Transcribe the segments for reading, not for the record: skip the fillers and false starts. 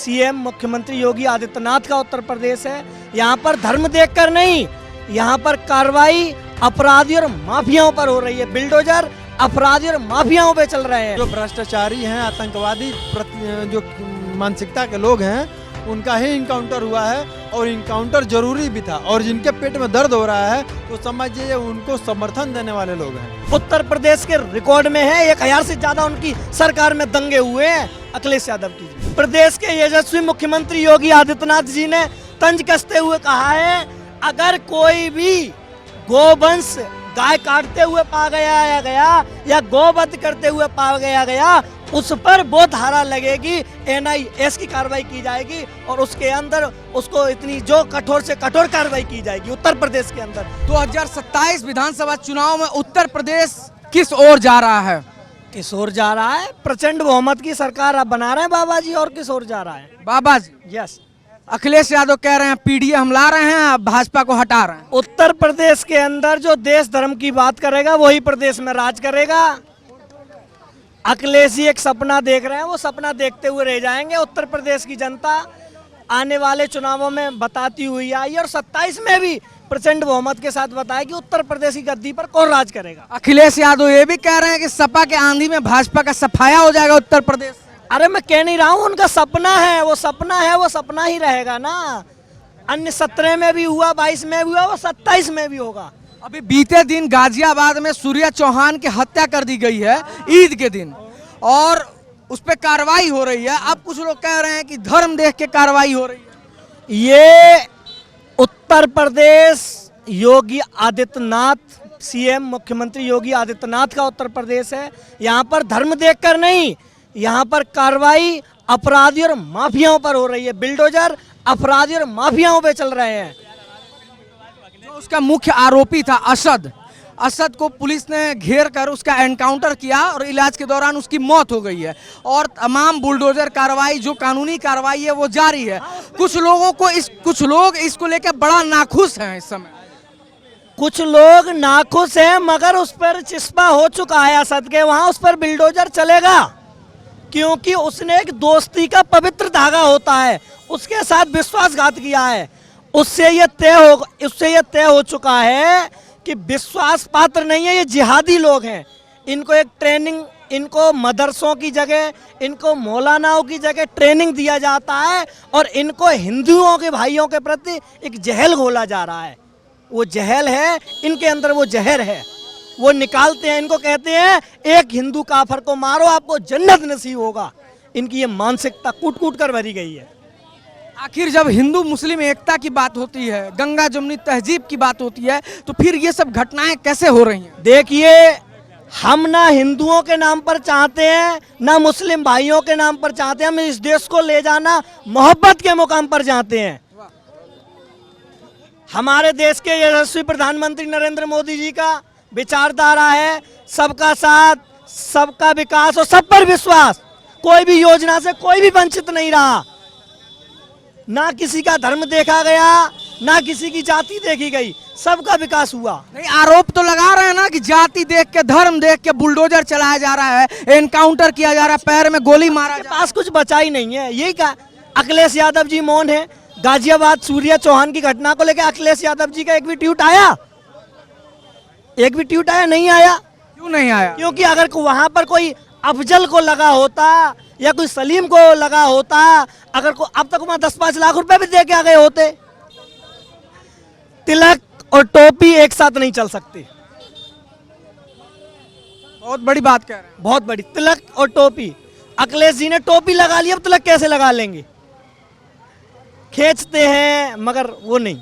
CM मुख्यमंत्री योगी आदित्यनाथ का उत्तर प्रदेश है। यहाँ पर धर्म देखकर नहीं, यहाँ पर कार्रवाई अपराधी और माफियाओं पर हो रही है। बिल्डोजर अपराधी और माफियाओं पे चल रहे हैं। जो भ्रष्टाचारी हैं, आतंकवादी जो मानसिकता के लोग हैं, उनका ही इनकाउंटर हुआ है और इनकाउंटर जरूरी भी था। और जिनके पेट में दर्द हो रहा है तो समझिए उनको समर्थन देने वाले लोग हैं। उत्तर प्रदेश के रिकॉर्ड में है, 1000 से ज्यादा उनकी सरकार में दंगे हुए हैं अखिलेश यादव की। प्रदेश के यशस्वी मुख्यमंत्री योगी आदित्यनाथ जी ने तंज कसते हुए कहा है, अगर कोई भी गोवंश गाय काटते हुए पा गया या गोवध करते हुए पा गया उस पर वो धारा लगेगी, NIS की कार्रवाई की जाएगी और उसके अंदर उसको इतनी जो कठोर से कठोर कार्रवाई की जाएगी उत्तर प्रदेश के अंदर। 2027 विधानसभा चुनाव में उत्तर प्रदेश किस ओर जा रहा है? किस ओर जा रहा है? प्रचंड बहुमत की सरकार अब बना रहे हैं बाबा जी। और किस ओर जा रहा है? बाबा जी, यस। अखिलेश यादव कह रहे हैं PDA हम ला रहे हैं, भाजपा को हटा रहे हैं। उत्तर प्रदेश के अंदर जो देश धर्म की बात करेगा वही प्रदेश में राज करेगा। अखिलेश जी एक सपना देख रहे हैं, वो सपना देखते हुए रह जाएंगे। उत्तर प्रदेश की जनता आने वाले चुनावों में बताती हुई आई और 27 में भी प्रचंड बहुमत के साथ बताया कि उत्तर प्रदेश की गद्दी पर कौन राज करेगा। अखिलेश यादव ये भी कह रहे हैं कि सपा के आंधी में भाजपा का सफाया हो जाएगा उत्तर प्रदेश। अरे मैं कह नहीं रहा हूँ, उनका सपना है, वो सपना है, वो सपना ही रहेगा ना। अन्य 17 में भी हुआ, 22 में भी हुआ, वो 27 में भी होगा। अभी बीते दिन गाजियाबाद में सूर्या चौहान की हत्या कर दी गई है ईद के दिन और उस पर कार्रवाई हो रही है। अब कुछ लोग कह रहे हैं कि धर्म देख के कार्रवाई हो रही है। ये उत्तर प्रदेश योगी आदित्यनाथ, सीएम मुख्यमंत्री योगी आदित्यनाथ का उत्तर प्रदेश है। यहाँ पर धर्म देखकर नहीं, यहाँ पर कार्रवाई अपराधी और माफियाओं पर हो रही है। बिल्डोजर अपराधी और माफियाओं पे चल रहे हैं। जो उसका मुख्य आरोपी था असद को पुलिस ने घेर कर उसका एनकाउंटर किया और इलाज के दौरान उसकी मौत हो गई है और तमाम बुलडोजर कार्रवाई जो कानूनी कार्रवाई है वो जारी है। कुछ लोग इसको लेकर बड़ा नाखुश हैं इस समय। कुछ लोग नाखुश हैं मगर उस पर चिस्पा हो चुका है असद के, वहां उस पर बिल्डोजर चलेगा क्योंकि उसने एक दोस्ती का पवित्र धागा होता है, उसके साथ विश्वासघात किया है। उससे ये तय हो चुका है कि विश्वास पात्र नहीं है, ये जिहादी लोग हैं। इनको एक ट्रेनिंग, इनको मदरसों की जगह, इनको मौलानाओं की जगह ट्रेनिंग दिया जाता है और इनको हिंदुओं के भाइयों के प्रति एक जहल घोला जा रहा है। वो जहल है, इनके अंदर वो जहर है, वो निकालते हैं। इनको कहते हैं एक हिंदू काफर को मारो आपको जन्नत नसीब होगा। इनकी ये मानसिकता कूट कूट कर भरी गई है। आखिर जब हिंदू मुस्लिम एकता की बात होती है, गंगा जमुनी तहजीब की बात होती है, तो फिर ये सब घटनाएं कैसे हो रही हैं? देखिए, हम ना हिंदुओं के नाम पर चाहते हैं ना मुस्लिम भाइयों के नाम पर चाहते हैं। हम इस देश को ले जाना मोहब्बत के मुकाम पर चाहते हैं। हमारे देश के यशस्वी प्रधानमंत्री नरेंद्र मोदी जी का विचारधारा है सबका साथ, सबका विकास और सब पर विश्वास। कोई भी योजना से कोई भी वंचित नहीं रहा, ना किसी का धर्म देखा गया, ना किसी की जाति देखी गई, सबका विकास हुआ। नहीं, आरोप तो लगा रहे हैं ना कि जाति देख के, धर्म देख के बुलडोजर चलाया जा रहा है, एनकाउंटर किया जा रहा है, पैर में गोली मारा जा रहा है। पास कुछ बचा ही नहीं है। यही का अखिलेश यादव जी मौन है। गाजियाबाद सूर्या चौहान की घटना को लेकर अखिलेश यादव जी का एक भी ट्वीट आया? एक भी ट्वीट आया? नहीं आया। क्यों नहीं आया? क्योंकि अगर वहां पर कोई अफजल को लगा होता या कोई सलीम को लगा होता, अगर को अब तक वहां 10-5 लाख रुपए भी दे के आ गए होते। तिलक और टोपी एक साथ नहीं चल सकती। बहुत बड़ी बात कह रहे हैं। बहुत बड़ी। तिलक और टोपी, अखिलेश जी ने टोपी लगा ली, अब तिलक कैसे लगा लेंगे? खींचते हैं मगर वो नहीं।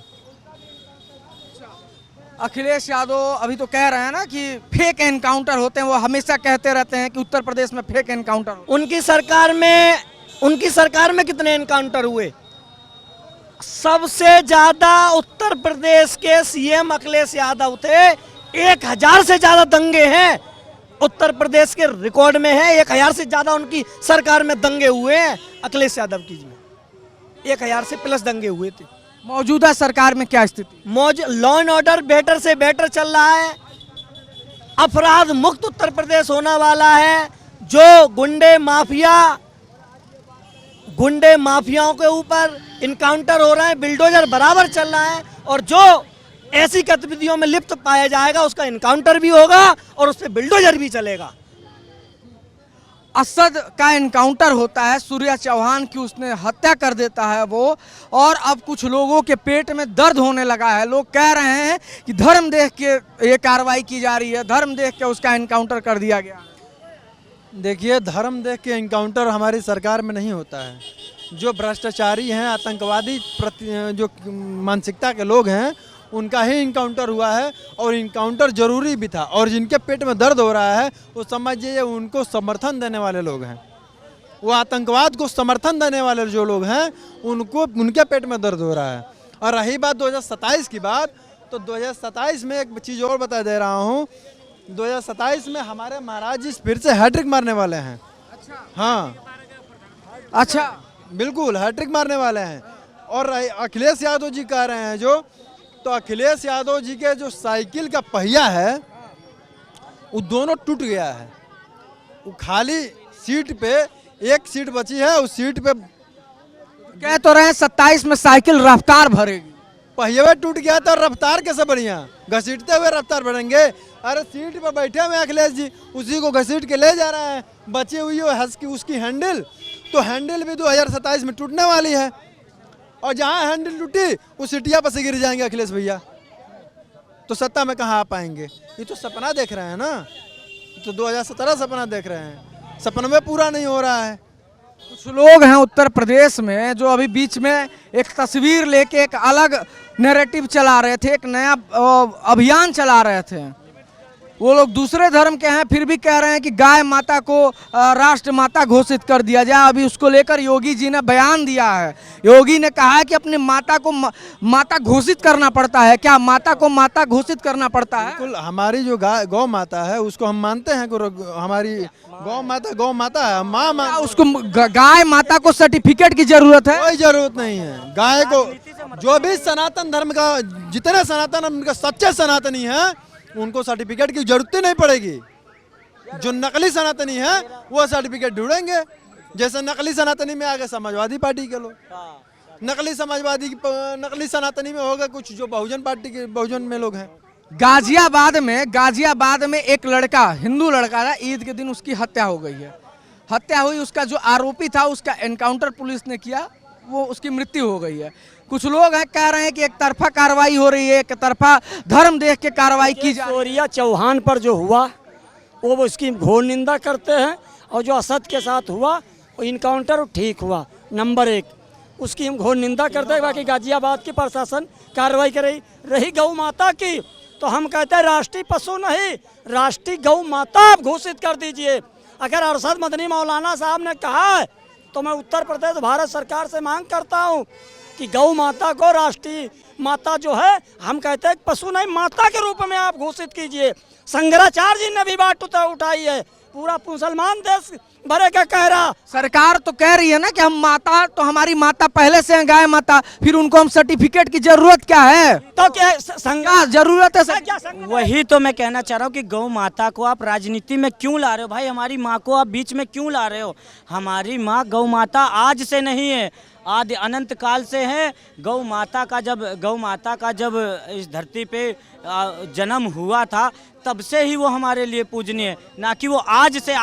अखिलेश यादव अभी तो कह रहे हैं ना कि फेक एनकाउंटर होते हैं, वो हमेशा कहते रहते हैं कि उत्तर प्रदेश में फेक एनकाउंटर। उनकी सरकार में कितने एनकाउंटर हुए? सबसे ज्यादा उत्तर प्रदेश के सीएम अखिलेश यादव थे। 1000 से ज्यादा दंगे हैं उत्तर प्रदेश के रिकॉर्ड में है। 1000 से ज्यादा उनकी सरकार में दंगे हुए हैं अखिलेश यादव की जी। 1000 से प्लस दंगे हुए थे। मौजूदा सरकार में क्या स्थिति? लॉ एंड ऑर्डर बेटर से बेटर चल रहा है। अपराध मुक्त उत्तर प्रदेश होने वाला है। जो गुंडे माफिया गुंडे माफियाओं के ऊपर इनकाउंटर हो रहा है, बिल्डोजर बराबर चल रहा है, और जो ऐसी गतिविधियों में लिप्त पाया जाएगा उसका इनकाउंटर भी होगा और उस पर बिल्डोजर भी चलेगा। असद का एनकाउंटर होता है, सूर्या चौहान की उसने हत्या कर देता है वो, और अब कुछ लोगों के पेट में दर्द होने लगा है। लोग कह रहे हैं कि धर्म देख के ये कार्रवाई की जा रही है, धर्म देख के उसका एनकाउंटर कर दिया गया। देखिए, धर्म देख के इनकाउंटर हमारी सरकार में नहीं होता है। जो भ्रष्टाचारी हैं, आतंकवादी जो मानसिकता के लोग हैं, उनका ही इनकाउंटर हुआ है, और इनकाउंटर जरूरी भी था। और जिनके पेट में दर्द हो रहा है वो समझिए उनको समर्थन देने वाले लोग हैं। वो आतंकवाद को समर्थन देने वाले जो लोग हैं उनको उनके पेट में दर्द हो रहा है। और रही बात 2027 की बात, तो 2027 में एक चीज़ और बता दे रहा हूँ, 2027 में हमारे महाराज जी फिर से हैट्रिक मारने वाले हैं। हाँ, अच्छा, बिल्कुल हैट्रिक मारने वाले हैं। और अखिलेश यादव जी कह रहे हैं जो, तो अखिलेश यादव जी के जो साइकिल का पहिया है वो दोनों टूट गया है। वो खाली सीट पे एक सीट बची है, उस सीट पे कह तो रहे हैं 27 में साइकिल रफ्तार भरेगी। पहिया टूट गया तो रफ्तार कैसे बढ़िया, घसीटते हुए रफ्तार बढ़ेंगे। अरे सीट पे बैठे हुए अखिलेश जी, उसी को घसीट के ले जा रहे हैं। बची हुई है उसकी हैंडल, तो हैंडल भी 2027 में टूटने वाली है। और जहाँ हैंडल टूटी उस सीटिया पर से गिर जाएंगे अखिलेश भैया, तो सत्ता में कहाँ आ पाएंगे। ये तो सपना देख रहे हैं ना, तो 2017 सपना देख रहे हैं, सपना में पूरा नहीं हो रहा है। कुछ लोग हैं उत्तर प्रदेश में जो अभी बीच में एक तस्वीर लेके एक अलग नैरेटिव चला रहे थे, एक नया अभियान चला रहे थे। वो लोग दूसरे धर्म के हैं, फिर भी कह रहे हैं कि गाय माता को राष्ट्र माता घोषित कर दिया जाए। अभी उसको लेकर योगी जी ने बयान दिया है। योगी ने कहा है कि अपने माता को माता घोषित करना पड़ता है। क्या माता को माता घोषित करना पड़ता है? बिल्कुल, हमारी जो गौ माता है उसको हम मानते हैं कि हमारी गौ माता है, माँ माँ। उसको गाय माता को सर्टिफिकेट की जरूरत है? कोई जरूरत नहीं है। गाय को जो भी सनातन धर्म का, जितने सनातन धर्म के सच्चे सनातनी हैं उनको सर्टिफिकेट की जरूरत ही नहीं पड़ेगी। जो नकली सनातनी है वो सर्टिफिकेट ढूंढेंगे। जैसे नकली सनातनी में आ गए समाजवादी पार्टी के लोग, नकली सनातनी में होगा कुछ जो बहुजन पार्टी के बहुजन में लोग हैं। गाजियाबाद में एक लड़का, हिंदू लड़का था, ईद के दिन उसकी हत्या हो गई है। हत्या हुई, उसका जो आरोपी था उसका एनकाउंटर पुलिस ने किया, वो उसकी मृत्यु हो गई है। कुछ लोग हैं कह रहे हैं कि एक तरफा कार्रवाई हो रही है, एक तरफा धर्म देख के कार्रवाई की जा रही है। सूर्या चौहान पर जो हुआ वो उसकी घोर निंदा करते हैं, और जो असद के साथ हुआ वो इनकाउंटर ठीक हुआ, नंबर 1, उसकी हम घोर निंदा करते हैं। बाकी गाजियाबाद की प्रशासन कार्रवाई कर रही गौ माता की, तो हम कहते हैं राष्ट्रीय पशु नहीं, राष्ट्रीय गौ माता आप घोषित कर दीजिए। अगर अरशद मदनी मौलाना साहब ने कहा है तो मैं उत्तर प्रदेश भारत सरकार से मांग करता हूं कि गौ माता को राष्ट्रीय माता जो है, हम कहते हैं पशु नहीं माता के रूप में आप घोषित कीजिए। शंकराचार्य जी ने भी बात उठाई है, पूरा मुसलमान देश भरे का कह रहा। सरकार तो कह रही है ना कि हम माता, तो हमारी माता पहले से है गाय माता, फिर उनको हम सर्टिफिकेट की जरूरत क्या है? तो क्या जरूरत है? वही तो मैं कहना चाह रहा हूँ कि गौ माता को आप राजनीति में क्यों ला रहे हो भाई? हमारी माँ को आप बीच में क्यों ला रहे हो? हमारी माँ गौ माता आज से नहीं है, आदि अनंत काल से है। गौ माता का जब इस धरती पे जन्म हुआ था तब से ही वो हमारे लिए पूजनीय है, ना कि वो आज से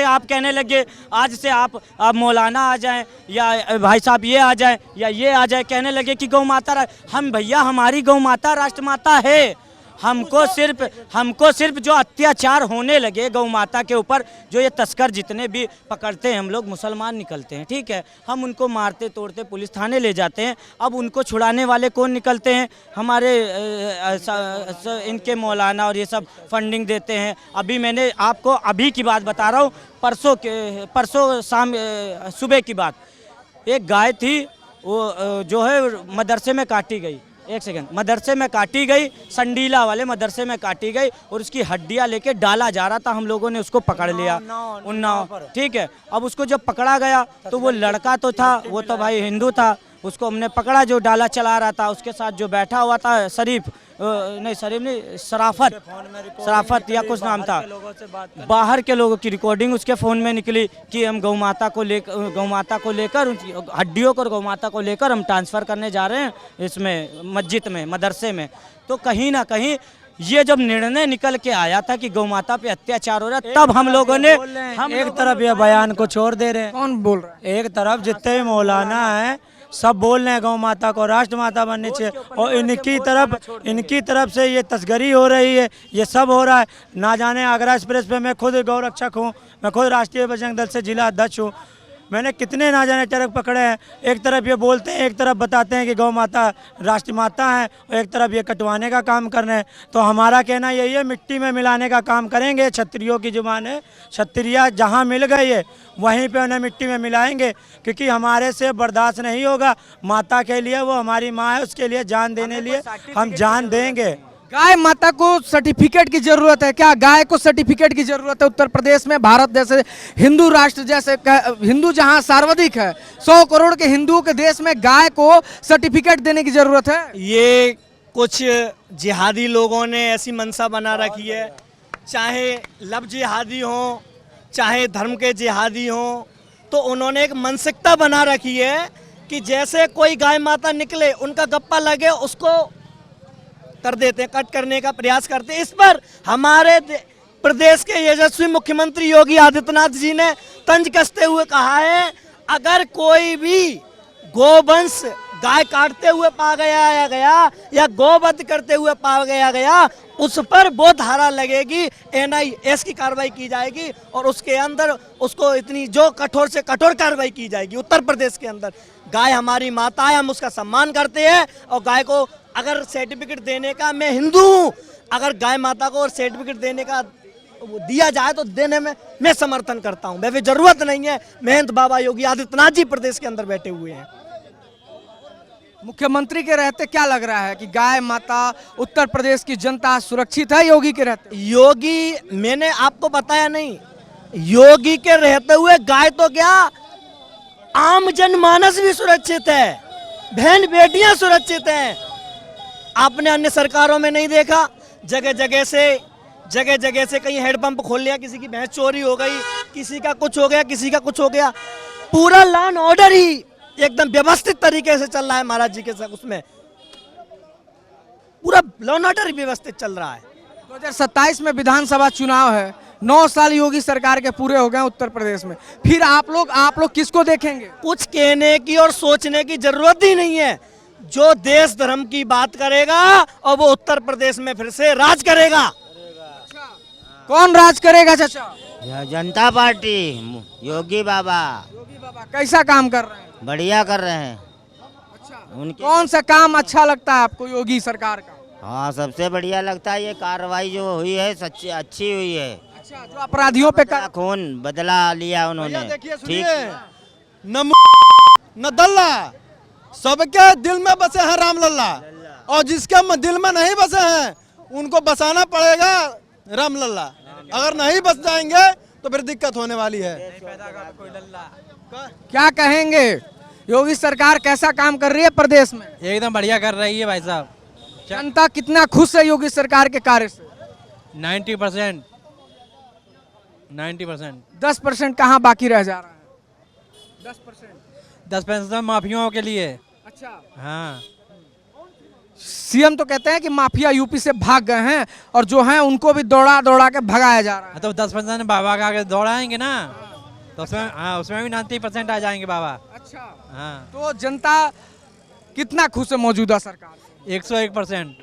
आप कहने लगे, आज से आप मौलाना आ जाएं या भाई साहब ये आ जाएं या ये आ जाए कहने लगे कि गौ माता। हम भैया, हमारी गौ माता राष्ट्रमाता है। हमको सिर्फ जो अत्याचार होने लगे गौ माता के ऊपर, जो ये तस्कर जितने भी पकड़ते हैं हम लोग, मुसलमान निकलते हैं, ठीक है, हम उनको मारते तोड़ते पुलिस थाने ले जाते हैं। अब उनको छुड़ाने वाले कौन निकलते हैं? हमारे इनके मौलाना और ये सब फंडिंग देते हैं। अभी मैंने आपको अभी की बात बता रहा हूँ, परसों शाम सुबह की बात, एक गाय थी वो जो है मदरसे में काटी गई। एक सेकंड, मदरसे में काटी गई, संडीला वाले मदरसे में काटी गई, और उसकी हड्डियां लेके डाला जा रहा था। हम लोगों ने उसको पकड़ लिया उन्नाव, ठीक है। अब उसको जब पकड़ा गया तो वो लड़का तो था, वो तो भाई हिंदू था, उसको हमने पकड़ा, जो डाला चला रहा था, उसके साथ जो बैठा हुआ था शरीफ नहीं शरीफ नहीं, शराफत या कुछ नाम था, बाहर के लोगों की रिकॉर्डिंग उसके फ़ोन में निकली कि हम गौ माता को लेकर उनकी हड्डियों को, गौ माता को लेकर हम ट्रांसफ़र करने जा रहे हैं इसमें मस्जिद में, मदरसे में। तो कहीं ना कहीं ये जब निर्णय निकल के आया था कि गौ माता पे अत्याचार हो रहा है, तब हम लोगों ने एक तरफ ये बयान को छोड़ दे रहे हैं, कौन बोल रहा है? एक तरफ जितने भी मौलाना हैं सब बोल रहे हैं गौ माता को राष्ट्र माता बननी चाहिए, और इनकी तरफ से ये तस्करी हो रही है, ये सब हो रहा है। ना जाने आगरा एक्सप्रेस पे मैं खुद गौ रक्षक हूँ, मैं खुद राष्ट्रीय बजरंग दल से जिला अध्यक्ष हूँ, मैंने कितने ना जाने ट्रक पकड़े हैं। एक तरफ ये बोलते हैं, एक तरफ बताते हैं कि गौ माता राष्ट्र माता है, और एक तरफ ये कटवाने का काम कर रहे हैं। तो हमारा कहना यही है, मिट्टी में मिलाने का काम करेंगे। क्षत्रियों की जुबान है, क्षत्रिया जहाँ मिल गई है वहीं पे उन्हें मिट्टी में मिलाएंगे, क्योंकि हमारे से बर्दाश्त नहीं होगा। माता के लिए, वो हमारी माँ है, उसके लिए जान देने लिए हम जान देंगे। गाय माता को सर्टिफिकेट की जरूरत है क्या? गाय को सर्टिफिकेट की जरूरत है उत्तर प्रदेश में? भारत जैसे हिंदू राष्ट्र, जैसे हिंदू जहां सर्वाधिक है, 100 करोड़ के हिंदुओं के देश में गाय को सर्टिफिकेट देने की जरूरत है? ये कुछ जिहादी लोगों ने ऐसी मंशा बना रखी है, चाहे लब जिहादी हों, चाहे धर्म के जिहादी हों, तो उन्होंने एक मानसिकता बना रखी है कि जैसे कोई गाय माता निकले, उनका गप्पा लगे, उसको कर देते हैं, कट करने का प्रयास करते हैं। इस पर हमारे प्रदेश के यशस्वी मुख्यमंत्री योगी आदित्यनाथ जी ने तंज कसते हुए कहा है, अगर कोई भी गोवंश गाय काटते हुए पा गया या गोवध करते हुए पा गया, उस पर वो धारा लगेगी, NIS की कार्रवाई की जाएगी, और उसके अंदर उसको इतनी जो कठोर से कठोर कार्रवाई की जाएगी। उत्तर प्रदेश के अंदर गाय हमारी माता है, हम उसका सम्मान करते हैं, और गाय को अगर सर्टिफिकेट देने का, मैं हिंदू हूँ, अगर गाय माता को और सर्टिफिकेट देने का दिया जाए तो देने में मैं समर्थन करता हूँ। वैसे जरूरत नहीं है, महंत बाबा योगी आदित्यनाथ जी प्रदेश के अंदर बैठे हुए हैं। मुख्यमंत्री के रहते क्या लग रहा है कि गाय माता, उत्तर प्रदेश की जनता सुरक्षित है योगी के रहते? योगी, मैंने आपको बताया नहीं, योगी के रहते हुए गाय तो क्या, आम जनमानस भी सुरक्षित है, बहन बेटियां सुरक्षित हैं। आपने अन्य सरकारों में नहीं देखा, जगह जगह से कहीं हेडपंप खोल लिया, किसी की भैंस चोरी हो गई, किसी का कुछ हो गया, किसी का कुछ हो गया। पूरा लॉ एंड ऑर्डर ही एकदम व्यवस्थित तरीके से चल रहा है महाराज जी के साथ, उसमें पूरा लॉ एंड ऑर्डर व्यवस्थित चल रहा है। 2027 में विधानसभा चुनाव है, 9 साल योगी सरकार के पूरे हो गए उत्तर प्रदेश में, फिर आप लोग किसको देखेंगे? कुछ कहने की और सोचने की जरूरत ही नहीं है। जो देश धर्म की बात करेगा और वो उत्तर प्रदेश में फिर से राज करेगा। कौन राज करेगा चाचा? जनता पार्टी, योगी बाबा। योगी बाबा कैसा काम कर रहे हैं? बढ़िया कर रहे हैं। अच्छा, उनके कौन सा काम अच्छा लगता है आपको योगी सरकार का? हाँ, सबसे बढ़िया लगता है ये कार्रवाई जो हुई है, सच्ची अच्छी हुई है। अच्छा, जो अपराधियों पे खून बदला लिया उन्होंने। देखिए, ठीक, सुनिए, न दल्ला, सबके दिल में बसे हैं राम लल्ला, और जिसके दिल में नहीं बसे हैं उनको बसाना पड़ेगा राम लल्ला। अगर नहीं बस जाएंगे तो फिर दिक्कत होने वाली है। क्या कहेंगे, योगी सरकार कैसा काम कर रही है प्रदेश में? एकदम बढ़िया कर रही है भाई साहब। जनता कितना खुश है योगी सरकार के कार्य से? 90%। 10% कहाँ बाकी रह जा रहा है? 10% माफियाओं के लिए। अच्छा, हाँ, सीएम तो कहते हैं कि माफिया यूपी से भाग गए हैं, और जो हैं उनको भी दौड़ा के भगाया जा रहा है। तो 10% बाबा का आगे दौड़ाएंगे ना, तो उसमें भी 90% आ जाएंगे बाबा। अच्छा, हाँ, तो जनता कितना खुश है मौजूदा सरकार से? 101%।